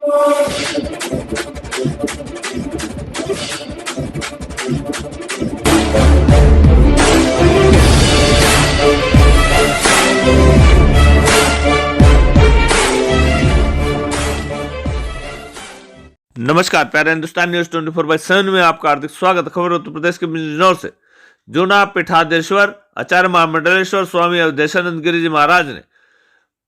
नमस्कार प्यारे हिंदुस्तान न्यूज 24/7 में आपका हार्दिक स्वागत। खबर उत्तर प्रदेश के बिजनौर से। जूना पीठाधीश्वर आचार्य महामंडलेश्वर स्वामी अवधेशानंद गिरी जी महाराज ने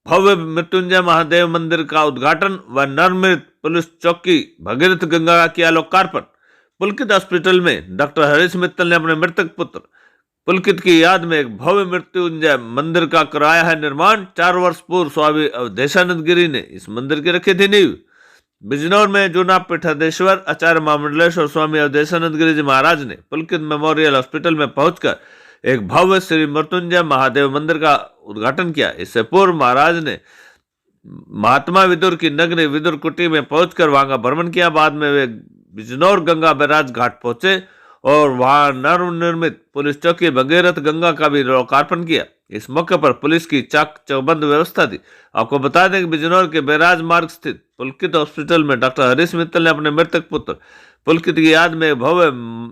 भव्य मृत्युंजय महादेव मंदिर का उद्घाटन व नवनिर्मित पुलिस चौकी भगीरथ गंगा का किया लोकार्पण। पुलकित हॉस्पिटल में डॉक्टर हरीश मित्तल ने अपने मृतक पुत्र पुलकित की याद में एक भव्य मृत्युंजय मंदिर का कराया है निर्माण। 4 वर्ष पूर्व स्वामी अवधेशानंद गिरी ने इस मंदिर की रखी थी नींव। बिजनौर में जूना पीठाधीश्वर आचार्य महामंडलेश्वर स्वामी अवधेशानंद गिरी जी महाराज ने पुलकित मेमोरियल हॉस्पिटल में पहुंचकर एक भव्य श्री मृत्युंजय महादेव मंदिर का उद्घाटन किया। इससे पूर्व महाराज ने महात्मा विदुर की नगरी विदुर कुटी में पहुंचकर वहां का भ्रमण किया। बाद में वे बिजनौर गंगा बैराज घाट पहुंचे और वहां नवनिर्मित पुलिस चौकी भगीरथ गंगा का भी लोकार्पण किया। इस मौके पर पुलिस की चाक चौबंद व्यवस्था थी। आपको बता दें कि बिजनौर के बैराज मार्ग स्थित पुलकित हॉस्पिटल में डॉक्टर हरीश मित्तल ने अपने मृतक पुत्र पुलकित की याद में भव्य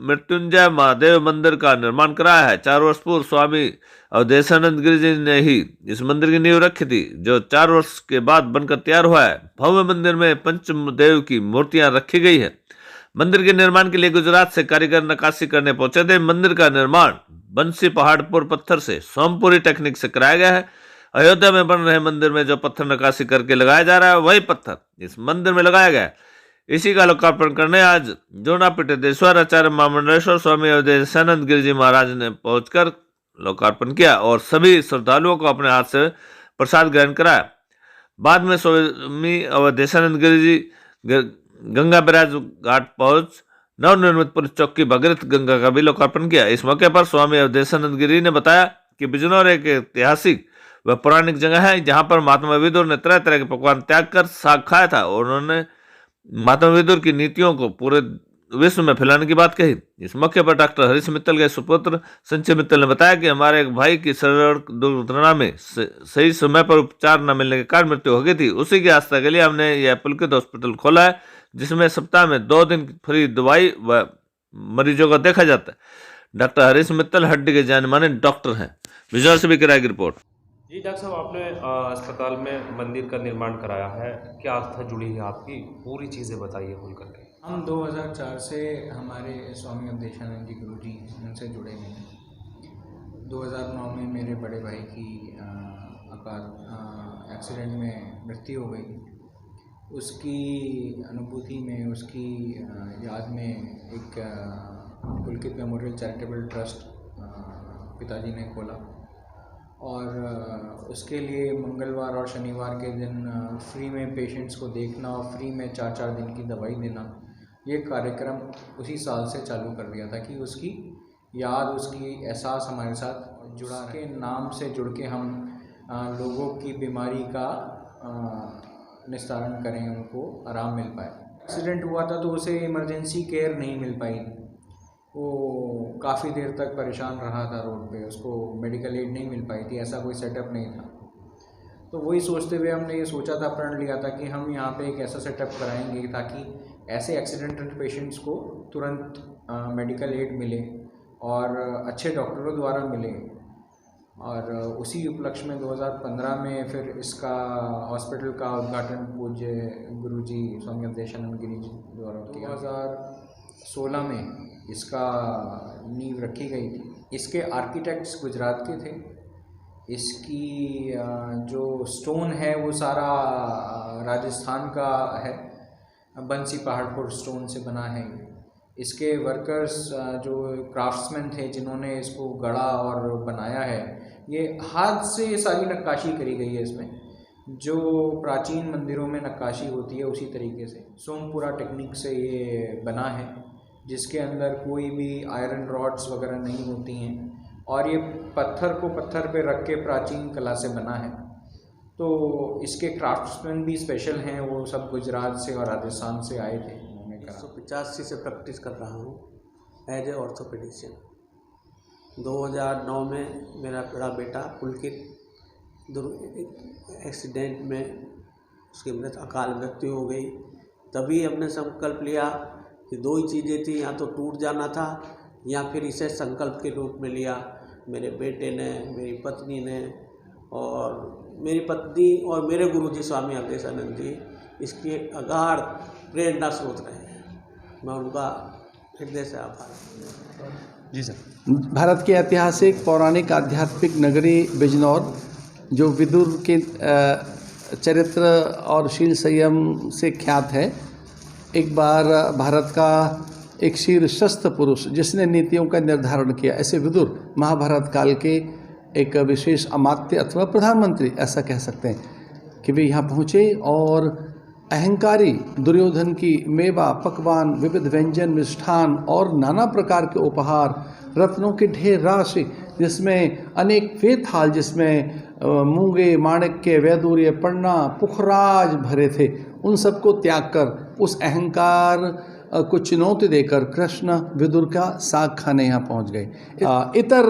मृत्युंजय महादेव मंदिर का निर्माण कराया है। 4 वर्ष पूर्व स्वामी अवधेशानंद गिरी जी ने ही इस मंदिर की नींव रखी थी, जो 4 वर्ष के बाद बनकर तैयार हुआ है। भव्य मंदिर में पंचदेव की मूर्तियां रखी गई है। मंदिर के निर्माण के लिए गुजरात से कारीगर नक्काशी करने पहुंचे थे। मंदिर का निर्माण बंसी पहाड़पुर पत्थर से सोमपुरी टेक्निक से कराया गया है। अयोध्या में बन रहे मंदिर में जो पत्थर नक्काशी करके लगाया जा रहा है वही पत्थर इस मंदिर में लगाया गया है। इसी का लोकार्पण करने आज जूना पीठाधीश्वर आचार्य महामंडलेश्वर स्वामी अवधेशानंद गिरी जी महाराज ने पहुंचकर लोकार्पण किया और सभी श्रद्धालुओं को अपने हाथ से प्रसाद ग्रहण कराया। बाद में स्वामी अवधेशानंद गिरी जी गंगा बैराज घाट पहुंच नवनिर्मित पुलिस चौकी भगीरथ गंगा का भी लोकार्पण किया। इस मौके पर स्वामी अवधेशानंद गिरी ने बताया कि बिजनौर एक ऐतिहासिक व पौराणिक जगह है, जहां पर महात्मा विदुर ने तरह तरह के पकवान त्याग कर साग खाया था और उन्होंने महात्मा विदुर की नीतियों को पूरे विश्व में फैलाने की बात कही। इस मौके पर डॉक्टर हरीश मित्तल के सुपुत्र संजय मित्तल ने बताया कि हमारे एक भाई की सड़क दुर्घटना में सही समय पर उपचार न मिलने के कारण मृत्यु हो गई थी। उसी की आस्था के लिए हमने यह पुलकित हॉस्पिटल खोला है, जिसमें सप्ताह में 2 दिन फ्री दवाई व मरीजों को देखा जाता है। डॉक्टर हरीश मित्तल हड्डी के जाने माने डॉक्टर हैं। बिजनौर से भी कराई की रिपोर्ट। जी डॉक्टर साहब, आपने अस्पताल में मंदिर का निर्माण कराया है, क्या आस्था जुड़ी है आपकी? पूरी चीज़ें बताइए खुल करके। हम 2004 से हमारे स्वामी अवधेशानंद जी गुरु जी उनसे जुड़े हुए हैं। 2009 में मेरे बड़े भाई की एक्सीडेंट में मृत्यु हो गई। उसकी अनुभूति में, उसकी याद में एक पुलकित मेमोरियल चैरिटेबल ट्रस्ट पिताजी ने खोला और उसके लिए मंगलवार और शनिवार के दिन फ्री में पेशेंट्स को देखना और फ्री में 4-4 दिन की दवाई देना, ये कार्यक्रम उसी साल से चालू कर दिया था कि उसकी याद, उसकी एहसास हमारे साथ जुड़ा के नाम से जुड़ के हम लोगों की बीमारी का निस्तारण करें, उनको आराम मिल पाए। एक्सीडेंट हुआ था तो उसे इमरजेंसी केयर नहीं मिल पाई, वो काफ़ी देर तक परेशान रहा था रोड पे, उसको मेडिकल एड नहीं मिल पाई थी, ऐसा कोई सेटअप नहीं था। तो वही सोचते हुए हमने ये सोचा था, प्रण लिया था कि हम यहाँ पे एक ऐसा सेटअप कराएंगे ताकि ऐसे एक्सीडेंटल पेशेंट्स को तुरंत मेडिकल एड मिले और अच्छे डॉक्टरों द्वारा मिले। और उसी उपलक्ष्य में 2015 में फिर इसका हॉस्पिटल का उद्घाटन पूज्य गुरुजी स्वामी अवधेशानंद गिरी जी द्वारा किया। 2016 में इसका नींव रखी गई थी। इसके आर्किटेक्ट्स गुजरात के थे। इसकी जो स्टोन है वो सारा राजस्थान का है, बंसी पहाड़पुर स्टोन से बना है। इसके वर्कर्स जो क्राफ्ट्समैन थे जिन्होंने इसको गढ़ा और बनाया है, ये हाथ से सारी नक्काशी करी गई है। इसमें जो प्राचीन मंदिरों में नक्काशी होती है उसी तरीके से सोमपुरा टेक्निक से ये बना है, जिसके अंदर कोई भी आयरन रॉड्स वगैरह नहीं होती हैं और ये पत्थर को पत्थर पे रख के प्राचीन कला से बना है। तो इसके क्राफ्ट्समैन भी स्पेशल हैं, वो सब गुजरात से और राजस्थान से आए थे। 1985 से प्रैक्टिस कर रहा हूँ एज ए ऑर्थोपेडिशियन। 2009 में मेरा बड़ा बेटा पुलकित एक्सीडेंट में उसकी अकाल मृत्यु हो गई। तभी हमने संकल्प लिया कि दो ही चीज़ें थी, या तो टूट जाना था या फिर इसे संकल्प के रूप में लिया। मेरे बेटे ने, मेरी पत्नी ने और मेरी पत्नी और मेरे गुरुजी स्वामी अवधेशानंद जी इसके अगाध प्रेरणा स्रोत रहे हैं। मैं उनका हृदय से आभार। जी सर। भारत की ऐतिहासिक पौराणिक आध्यात्मिक नगरी बिजनौर, जो विदुर के चरित्र और शील संयम से ख्यात है, एक बार भारत का एक शीर्षस्थ पुरुष जिसने नीतियों का निर्धारण किया, ऐसे विदुर महाभारत काल के एक विशेष अमात्य अथवा प्रधानमंत्री ऐसा कह सकते हैं कि वे यहाँ पहुँचे और अहंकारी दुर्योधन की मेवा, पकवान, विविध व्यंजन, मिष्ठान और नाना प्रकार के उपहार, रत्नों की ढेर राशि, जिसमें अनेक वे थाल, जिसमें मूंगे, माणिक्य, वैदूर्य, पन्ना, पुखराज भरे थे, उन सबको त्याग कर उस अहंकार को चुनौती देकर कृष्ण विदुर का साग खाने यहाँ पहुँच गए। इतर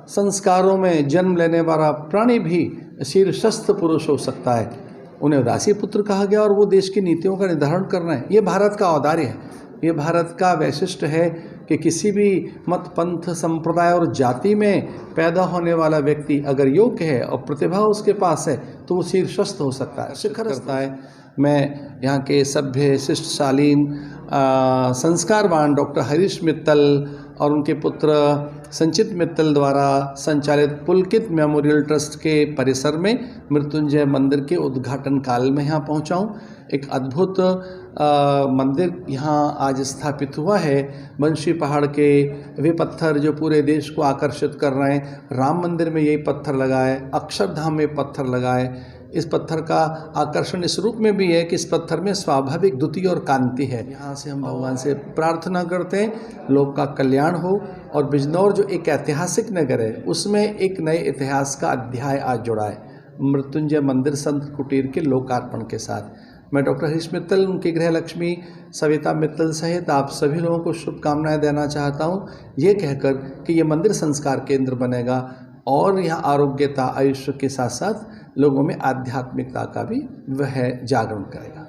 संस्कारों में जन्म लेने वाला प्राणी भी शीर्षस्थ पुरुष हो सकता है। उन्हें उदासी पुत्र कहा गया और वो देश की नीतियों का निर्धारण करना है। ये भारत का औदार्य है, ये भारत का वैशिष्ट्य है कि किसी भी मत, पंथ, संप्रदाय और जाति में पैदा होने वाला व्यक्ति अगर योग्य है और प्रतिभा उसके पास है तो वो शीर्षस्थ हो सकता है, शिखर करता है। मैं यहाँ के सभ्य, शिष्ट, शालीन, संस्कारवान डॉक्टर हरीश मित्तल और उनके पुत्र संचित मित्तल द्वारा संचालित पुलकित मेमोरियल ट्रस्ट के परिसर में मृत्युंजय मंदिर के उद्घाटन काल में यहाँ पहुँचा हूँ। एक अद्भुत मंदिर यहाँ आज स्थापित हुआ है। बंशी पहाड़ के वे पत्थर जो पूरे देश को आकर्षित कर रहे हैं, राम मंदिर में यही पत्थर लगाए, अक्षरधाम में पत्थर लगाए। इस पत्थर का आकर्षण इस रूप में भी है कि इस पत्थर में स्वाभाविक द्युति और कांति है। यहाँ से हम भगवान से प्रार्थना करते हैं लोक का कल्याण हो। और बिजनौर जो एक ऐतिहासिक नगर है, उसमें एक नए इतिहास का अध्याय आज जुड़ा है मृत्युंजय मंदिर संत कुटीर के लोकार्पण के साथ। मैं डॉक्टर हरीश मित्तल, उनकी गृह लक्ष्मी सविता मित्तल सहित आप सभी लोगों को शुभकामनाएं देना चाहता हूँ, ये कहकर कि ये मंदिर संस्कार केंद्र बनेगा और यहाँ आरोग्यता, आयुष्य के साथ साथ लोगों में आध्यात्मिकता का भी वह जागरण करेगा।